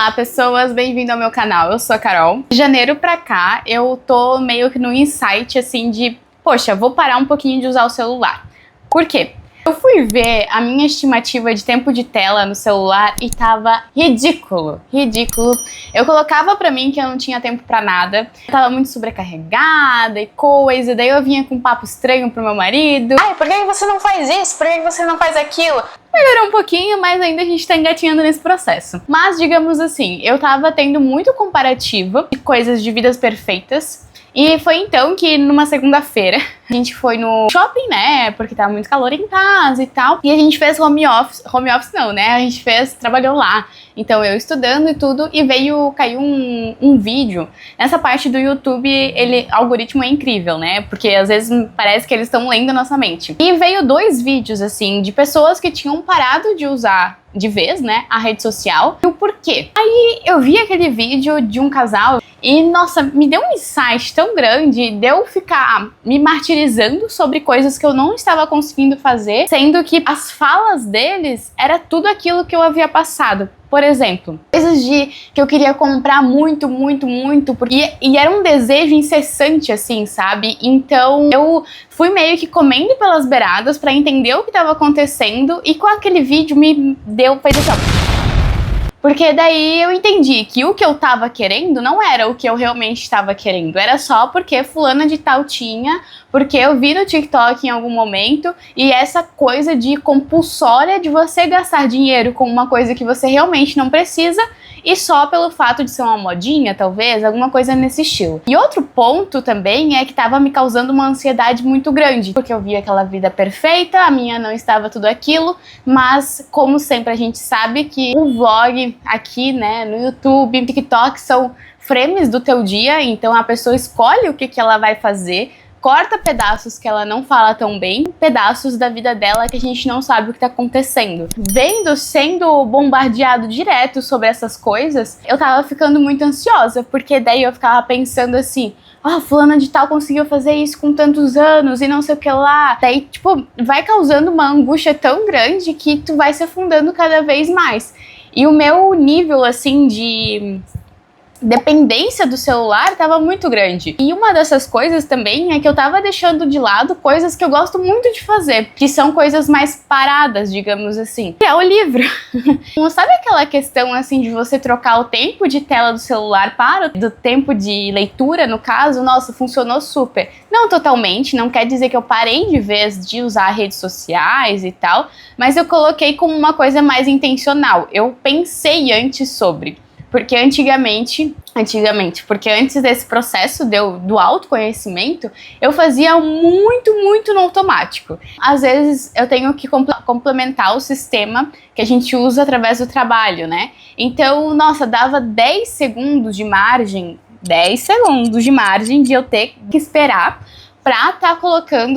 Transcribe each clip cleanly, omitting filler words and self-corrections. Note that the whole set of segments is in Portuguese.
Olá pessoas, bem-vindo ao meu canal, eu sou a Carol. De janeiro pra cá eu tô meio que no insight assim de, poxa, vou parar um pouquinho de usar o celular. Por quê? Eu fui ver a minha estimativa de tempo de tela no celular e tava ridículo, ridículo. Eu colocava pra mim que eu não tinha tempo pra nada, eu tava muito sobrecarregada e coisa, daí eu vinha com um papo estranho pro meu marido. Ai, por que você não faz isso? Por que você não faz aquilo? Melhorou um pouquinho, mas ainda a gente tá engatinhando nesse processo. Mas, digamos assim, eu tava tendo muito comparativo de coisas de vidas perfeitas. E foi então que numa segunda-feira a gente foi no shopping, né, porque tava muito calor em casa e tal, e a gente fez home office não, né, a gente trabalhou lá, então eu estudando e tudo, e caiu um vídeo. Nessa parte do YouTube, o algoritmo é incrível, né, porque às vezes parece que eles estão lendo a nossa mente. E veio 2 vídeos, assim, de pessoas que tinham parado de usar de vez, né, a rede social, e o porquê. Aí eu vi aquele vídeo de um casal e, nossa, me deu um insight tão grande de eu ficar me martirizando sobre coisas que eu não estava conseguindo fazer, sendo que as falas deles era tudo aquilo que eu havia passado. Por exemplo, coisas que eu queria comprar muito, e era um desejo incessante, assim, sabe? Então eu fui meio que comendo pelas beiradas pra entender o que estava acontecendo, e com aquele vídeo fez assim, ó. Porque daí eu entendi que o que eu tava querendo não era o que eu realmente estava querendo, era só porque fulana de tal tinha, porque eu vi no TikTok em algum momento, e essa coisa de compulsória de você gastar dinheiro com uma coisa que você realmente não precisa, e só pelo fato de ser uma modinha, talvez, alguma coisa nesse estilo. E outro ponto também é que tava me causando uma ansiedade muito grande, porque eu via aquela vida perfeita, a minha não estava tudo aquilo, mas como sempre a gente sabe que o vlog aqui, né, no YouTube, TikTok são frames do teu dia, então a pessoa escolhe o que ela vai fazer, corta pedaços que ela não fala tão bem, pedaços da vida dela que a gente não sabe o que tá acontecendo. Sendo bombardeado direto sobre essas coisas, eu tava ficando muito ansiosa, porque daí eu ficava pensando assim, fulana de tal conseguiu fazer isso com tantos anos e não sei o que lá. Daí, tipo, vai causando uma angústia tão grande que tu vai se afundando cada vez mais. E o meu nível, assim, de dependência do celular estava muito grande. E uma dessas coisas também é que eu tava deixando de lado coisas que eu gosto muito de fazer, que são coisas mais paradas, digamos assim, que é o livro. Não sabe aquela questão assim de você trocar o tempo de tela do celular para do tempo de leitura, no caso? Nossa, funcionou super. Não totalmente, não quer dizer que eu parei de vez de usar redes sociais e tal, mas eu coloquei como uma coisa mais intencional. Eu pensei antes sobre. Porque porque antes desse processo do autoconhecimento, eu fazia muito no automático. Às vezes eu tenho que complementar o sistema que a gente usa através do trabalho, né? Então, nossa, dava 10 segundos de margem de eu ter que esperar pra tá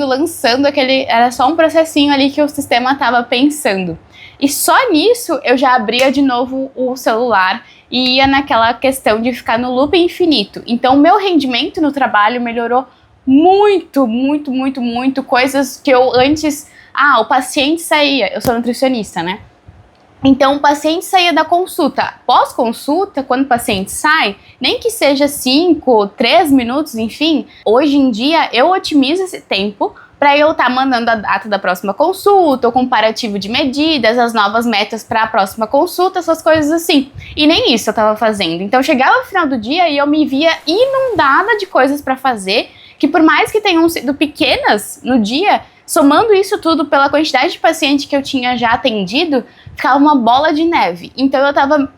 lançando era só um processinho ali que o sistema tava pensando. E só nisso eu já abria de novo o celular e ia naquela questão de ficar no loop infinito. Então, o meu rendimento no trabalho melhorou muito. Coisas que eu antes... o paciente saía... Eu sou nutricionista, né? Então, o paciente saía da consulta. Pós-consulta, quando o paciente sai, nem que seja 5, 3 minutos, enfim, hoje em dia eu otimizo esse tempo para eu estar mandando a data da próxima consulta, o comparativo de medidas, as novas metas para a próxima consulta, essas coisas assim. E nem isso eu tava fazendo. Então chegava no final do dia e eu me via inundada de coisas para fazer, que por mais que tenham sido pequenas no dia, somando isso tudo pela quantidade de paciente que eu tinha já atendido, ficava uma bola de neve. Então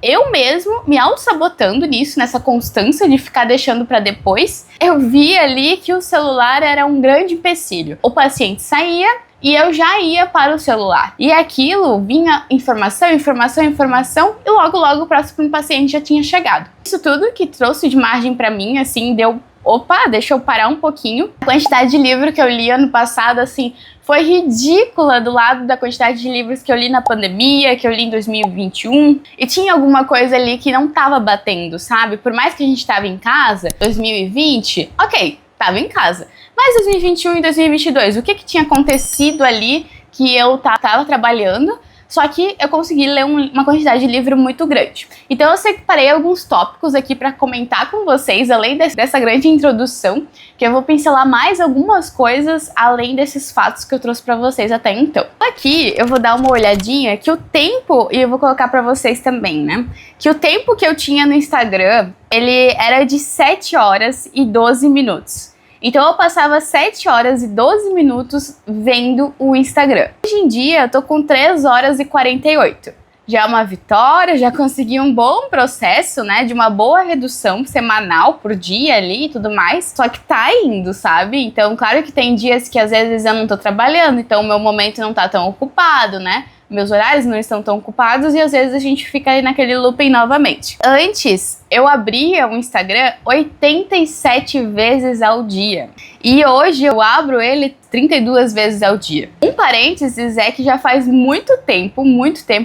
eu mesmo me auto-sabotando nisso, nessa constância de ficar deixando pra depois. Eu vi ali que o celular era um grande empecilho. O paciente saía e eu já ia para o celular. E aquilo vinha informação, e logo o próximo paciente já tinha chegado. Isso tudo que trouxe de margem pra mim, assim, opa, deixa eu parar um pouquinho. A quantidade de livro que eu li ano passado, assim, foi ridícula do lado da quantidade de livros que eu li na pandemia, que eu li em 2021. E tinha alguma coisa ali que não tava batendo, sabe? Por mais que a gente tava em casa, 2020, ok, tava em casa. Mas 2021 e 2022, o que tinha acontecido ali que eu tava trabalhando, só que eu consegui ler uma quantidade de livro muito grande. Então eu separei alguns tópicos aqui para comentar com vocês, além dessa grande introdução, que eu vou pincelar mais algumas coisas além desses fatos que eu trouxe para vocês até então. Aqui eu vou dar uma olhadinha que o tempo, e eu vou colocar para vocês também, né? Que o tempo que eu tinha no Instagram, ele era de 7 horas e 12 minutos. Então eu passava 7 horas e 12 minutos vendo o Instagram. Hoje em dia eu tô com 3 horas e 48. Já é uma vitória, já consegui um bom processo, né, de uma boa redução semanal por dia ali e tudo mais. Só que tá indo, sabe? Então, claro que tem dias que às vezes eu não tô trabalhando, então o meu momento não tá tão ocupado, né? Meus horários não estão tão ocupados e às vezes a gente fica aí naquele looping novamente. Antes, eu abria o Instagram 87 vezes ao dia. E hoje eu abro ele 32 vezes ao dia. Um parênteses é que já faz muito tempo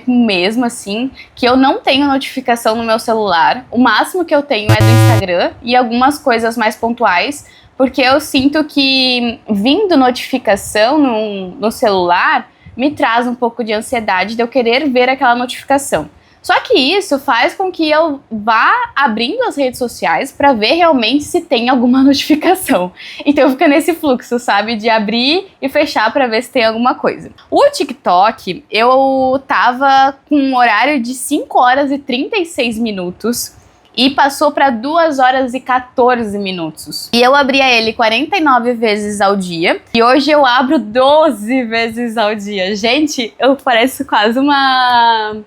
mesmo assim, que eu não tenho notificação no meu celular. O máximo que eu tenho é do Instagram e algumas coisas mais pontuais, porque eu sinto que vindo notificação no celular me traz um pouco de ansiedade de eu querer ver aquela notificação. Só que isso faz com que eu vá abrindo as redes sociais para ver realmente se tem alguma notificação. Então fica nesse fluxo, sabe? De abrir e fechar para ver se tem alguma coisa. O TikTok, eu tava com um horário de 5 horas e 36 minutos. E passou para 2 horas e 14 minutos. E eu abria ele 49 vezes ao dia. E hoje eu abro 12 vezes ao dia. Gente, eu pareço quase uma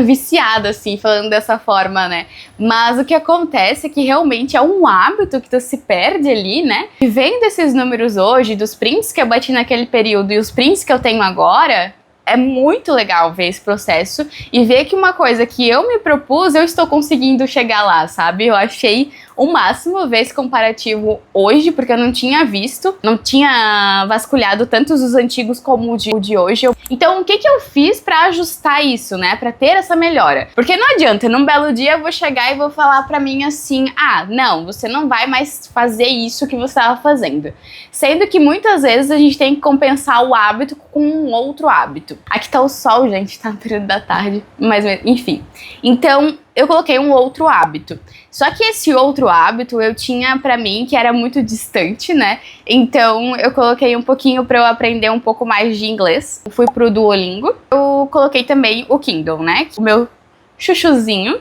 viciada, assim, falando dessa forma, né? Mas o que acontece é que realmente é um hábito que tu se perde ali, né? E vendo esses números hoje, dos prints que eu bati naquele período e os prints que eu tenho agora, é muito legal ver esse processo e ver que uma coisa que eu me propus, eu estou conseguindo chegar lá, sabe? Eu achei o máximo ver esse comparativo hoje, porque eu não tinha visto, não tinha vasculhado tantos os antigos como o de hoje. Então, o que eu fiz pra ajustar isso, né? Pra ter essa melhora? Porque não adianta, num belo dia eu vou chegar e vou falar pra mim assim, ah, não, você não vai mais fazer isso que você estava fazendo. Sendo que muitas vezes a gente tem que compensar o hábito com um outro hábito. Aqui tá o sol, gente, tá no período da tarde, mas enfim. Então, eu coloquei um outro hábito. Só que esse outro hábito eu tinha pra mim que era muito distante, né? Então eu coloquei um pouquinho pra eu aprender um pouco mais de inglês. Eu fui pro Duolingo. Eu coloquei também o Kindle, né? O meu chuchuzinho.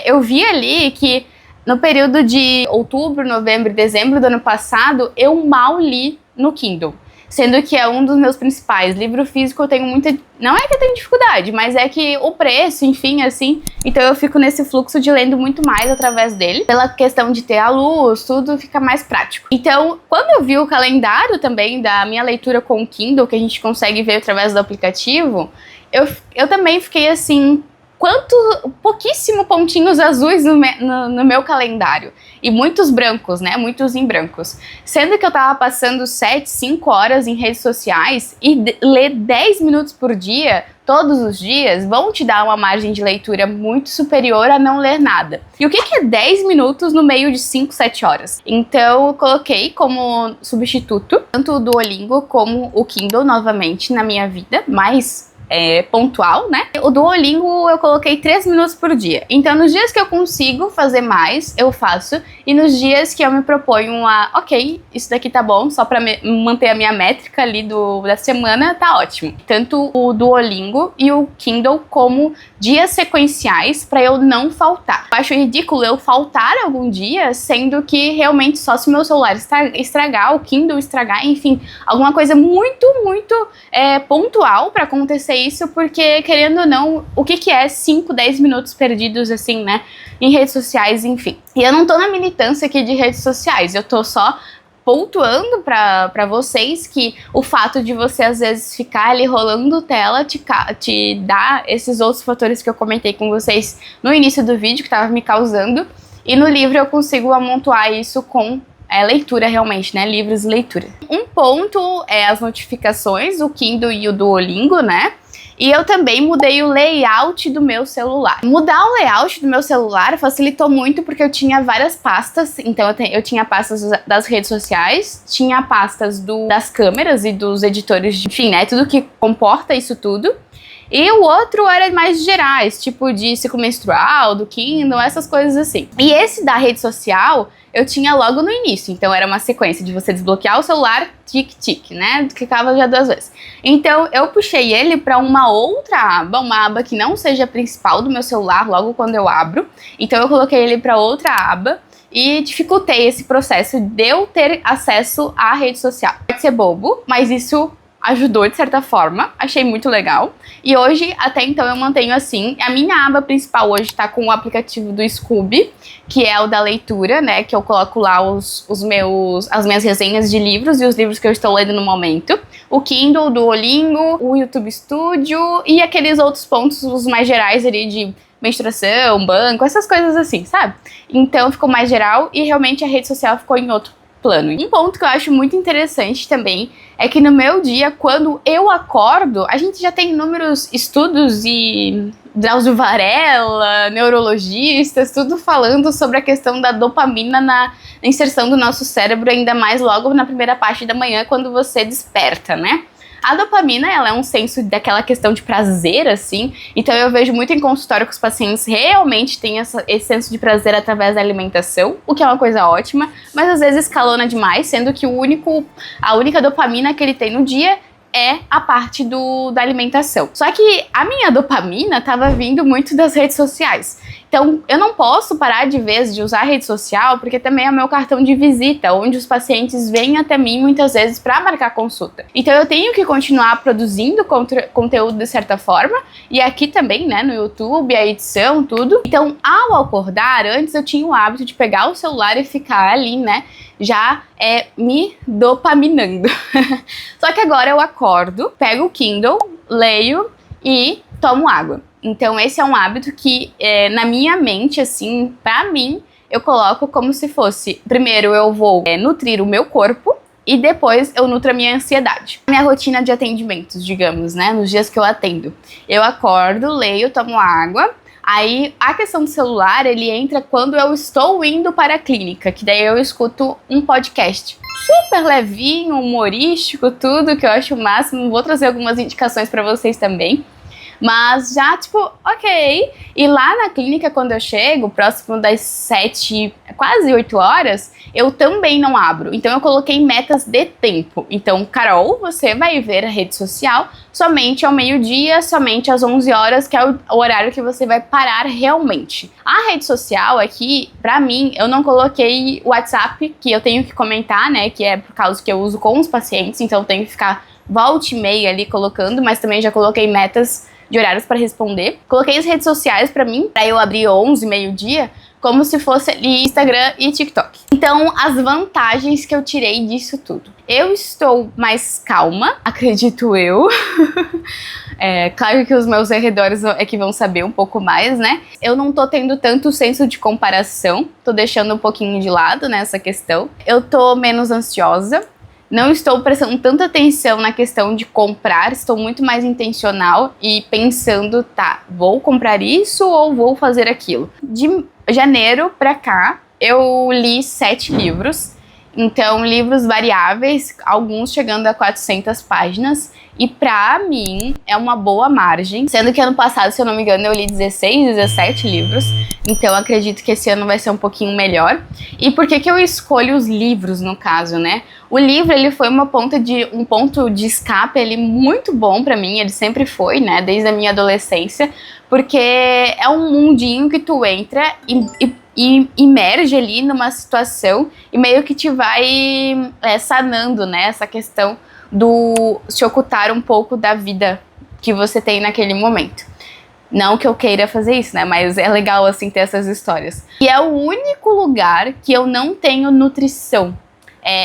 Eu vi ali que no período de outubro, novembro e dezembro do ano passado, eu mal li no Kindle. Sendo que é um dos meus principais. Livro físico eu tenho muita... Não é que eu tenho dificuldade, mas é que o preço, enfim, assim... Então eu fico nesse fluxo de lendo muito mais através dele. Pela questão de ter a luz, tudo fica mais prático. Então, quando eu vi o calendário também da minha leitura com o Kindle, que a gente consegue ver através do aplicativo, eu também fiquei assim... pouquíssimo pontinhos azuis no meu calendário. E muitos brancos, né? Muitos em brancos. Sendo que eu tava passando 7, 5 horas em redes sociais e ler 10 minutos por dia, todos os dias, vão te dar uma margem de leitura muito superior a não ler nada. E o que é 10 minutos no meio de 5, 7 horas? Então eu coloquei como substituto tanto o Duolingo como o Kindle novamente na minha vida, mas pontual, né? O Duolingo eu coloquei 3 minutos por dia. Então, nos dias que eu consigo fazer mais, eu faço. E nos dias que eu me proponho ok, isso daqui tá bom, só pra manter a minha métrica ali da semana, tá ótimo. Tanto o Duolingo e o Kindle como dias sequenciais pra eu não faltar. Eu acho ridículo eu faltar algum dia, sendo que realmente só se o meu celular estragar, o Kindle estragar, enfim, alguma coisa muito pontual pra acontecer isso, porque, querendo ou não, o que é 5, 10 minutos perdidos, assim, né, em redes sociais, enfim. E eu não tô na militância aqui de redes sociais, eu tô só pontuando pra vocês que o fato de você, às vezes, ficar ali rolando tela te dá esses outros fatores que eu comentei com vocês no início do vídeo, que tava me causando, e no livro eu consigo amontoar isso com leitura realmente, né? Livros e leitura. Um ponto é as notificações, o Kindle e o Duolingo, né? E eu também mudei o layout do meu celular. Mudar o layout do meu celular facilitou muito porque eu tinha várias pastas. Então eu tinha pastas das redes sociais, tinha pastas das câmeras e dos editores, enfim, né? Tudo que comporta isso tudo. E o outro era mais gerais, tipo de ciclo menstrual, do Kindle, essas coisas assim. E esse da rede social, eu tinha logo no início. Então era uma sequência de você desbloquear o celular, tic-tic, né? Clicava já 2 vezes. Então eu puxei ele para uma outra aba, uma aba que não seja a principal do meu celular logo quando eu abro. Então eu coloquei ele para outra aba e dificultei esse processo de eu ter acesso à rede social. Pode ser bobo, mas isso ajudou de certa forma, achei muito legal. E hoje, até então, eu mantenho assim. A minha aba principal hoje tá com o aplicativo do Scoob, que é o da leitura, né? Que eu coloco lá as minhas resenhas de livros e os livros que eu estou lendo no momento. O Kindle, o Duolingo, o YouTube Studio e aqueles outros pontos, os mais gerais ali de menstruação, banco, essas coisas assim, sabe? Então ficou mais geral e realmente a rede social ficou em outro plano. Um ponto que eu acho muito interessante também é que no meu dia, quando eu acordo, a gente já tem inúmeros estudos e Drauzio Varela, neurologistas, tudo falando sobre a questão da dopamina na inserção do nosso cérebro, ainda mais logo na primeira parte da manhã, quando você desperta, né? A dopamina, ela é um senso daquela questão de prazer, assim, então eu vejo muito em consultório que os pacientes realmente têm esse senso de prazer através da alimentação, o que é uma coisa ótima, mas às vezes escalona demais, sendo que a única dopamina que ele tem no dia é a parte da alimentação. Só que a minha dopamina estava vindo muito das redes sociais. Então, eu não posso parar de vez de usar a rede social, porque também é o meu cartão de visita, onde os pacientes vêm até mim muitas vezes para marcar consulta. Então, eu tenho que continuar produzindo conteúdo de certa forma, e aqui também, né, no YouTube, a edição, tudo. Então, ao acordar, antes eu tinha o hábito de pegar o celular e ficar ali, né, já me dopaminando. Só que agora eu acordo, pego o Kindle, leio e tomo água. Então esse é um hábito que na minha mente, assim, pra mim, eu coloco como se fosse, primeiro eu vou nutrir o meu corpo e depois eu nutro a minha ansiedade. Minha rotina de atendimentos, digamos, né, nos dias que eu atendo. Eu acordo, leio, tomo água. Aí, a questão do celular, ele entra quando eu estou indo para a clínica, que daí eu escuto um podcast super levinho, humorístico, tudo, que eu acho o máximo. Vou trazer algumas indicações para vocês também. Mas já, tipo, ok. E lá na clínica, quando eu chego, próximo das 7, quase 8 horas, eu também não abro. Então eu coloquei metas de tempo. Então, Carol, você vai ver a rede social somente ao meio-dia, somente às 11 horas, que é o horário que você vai parar realmente. A rede social aqui, pra mim, eu não coloquei o WhatsApp, que eu tenho que comentar, né, que é por causa que eu uso com os pacientes, então eu tenho que ficar volta e meia ali colocando, mas também já coloquei metas de horários para responder. Coloquei as redes sociais para mim, para eu abrir 11, meio-dia, como se fosse ali Instagram e TikTok. Então, as vantagens que eu tirei disso tudo. Eu estou mais calma, acredito eu. Claro que os meus arredores é que vão saber um pouco mais, né? Eu não tô tendo tanto senso de comparação, tô deixando um pouquinho de lado nessa questão. Eu tô menos ansiosa. Não estou prestando tanta atenção na questão de comprar, estou muito mais intencional e pensando, tá, vou comprar isso ou vou fazer aquilo. De janeiro pra cá, eu li 7 livros, então livros variáveis, alguns chegando a 400 páginas, e pra mim é uma boa margem, sendo que ano passado, se eu não me engano, eu li 16, 17 livros, então acredito que esse ano vai ser um pouquinho melhor. E por que que eu escolho os livros, no caso, né? O livro, ele foi um ponto de escape, ele muito bom pra mim, ele sempre foi, né, desde a minha adolescência, porque é um mundinho que tu entra e imerge ali numa situação e meio que te vai sanando, né, essa questão do se ocultar um pouco da vida que você tem naquele momento. Não que eu queira fazer isso, né, mas é legal, assim, ter essas histórias. E é o único lugar que eu não tenho nutrição.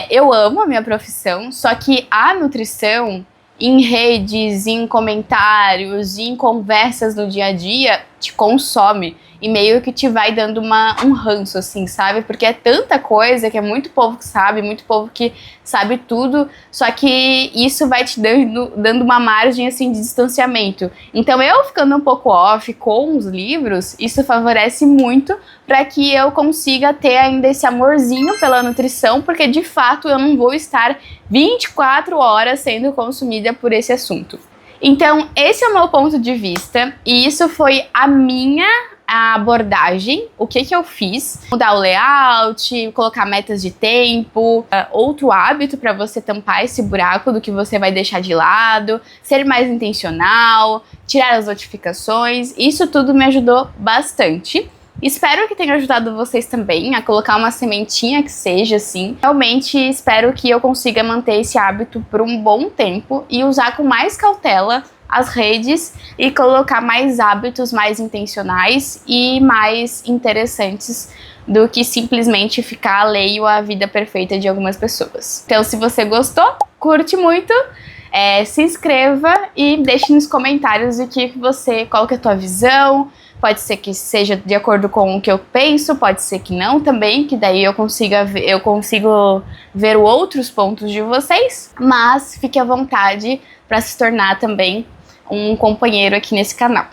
Eu amo a minha profissão, só que a nutrição em redes, em comentários, em conversas no dia a dia, te consome e meio que te vai dando um ranço, assim, sabe? Porque é tanta coisa que é muito povo que sabe, muito povo que sabe tudo, só que isso vai te dando uma margem, assim, de distanciamento. Então eu ficando um pouco off com os livros, isso favorece muito para que eu consiga ter ainda esse amorzinho pela nutrição, porque de fato eu não vou estar 24 horas sendo consumida por esse assunto. Então, esse é o meu ponto de vista e isso foi a minha abordagem, o que eu fiz, mudar o layout, colocar metas de tempo, outro hábito para você tampar esse buraco do que você vai deixar de lado, ser mais intencional, tirar as notificações, isso tudo me ajudou bastante. Espero que tenha ajudado vocês também a colocar uma sementinha que seja assim. Realmente espero que eu consiga manter esse hábito por um bom tempo e usar com mais cautela as redes e colocar mais hábitos mais intencionais e mais interessantes do que simplesmente ficar alheio à vida perfeita de algumas pessoas. Então, se você gostou, curte muito, se inscreva e deixe nos comentários qual que é a tua visão. Pode ser que seja de acordo com o que eu penso, pode ser que não também, que daí eu consigo ver outros pontos de vocês, mas fique à vontade para se tornar também um companheiro aqui nesse canal.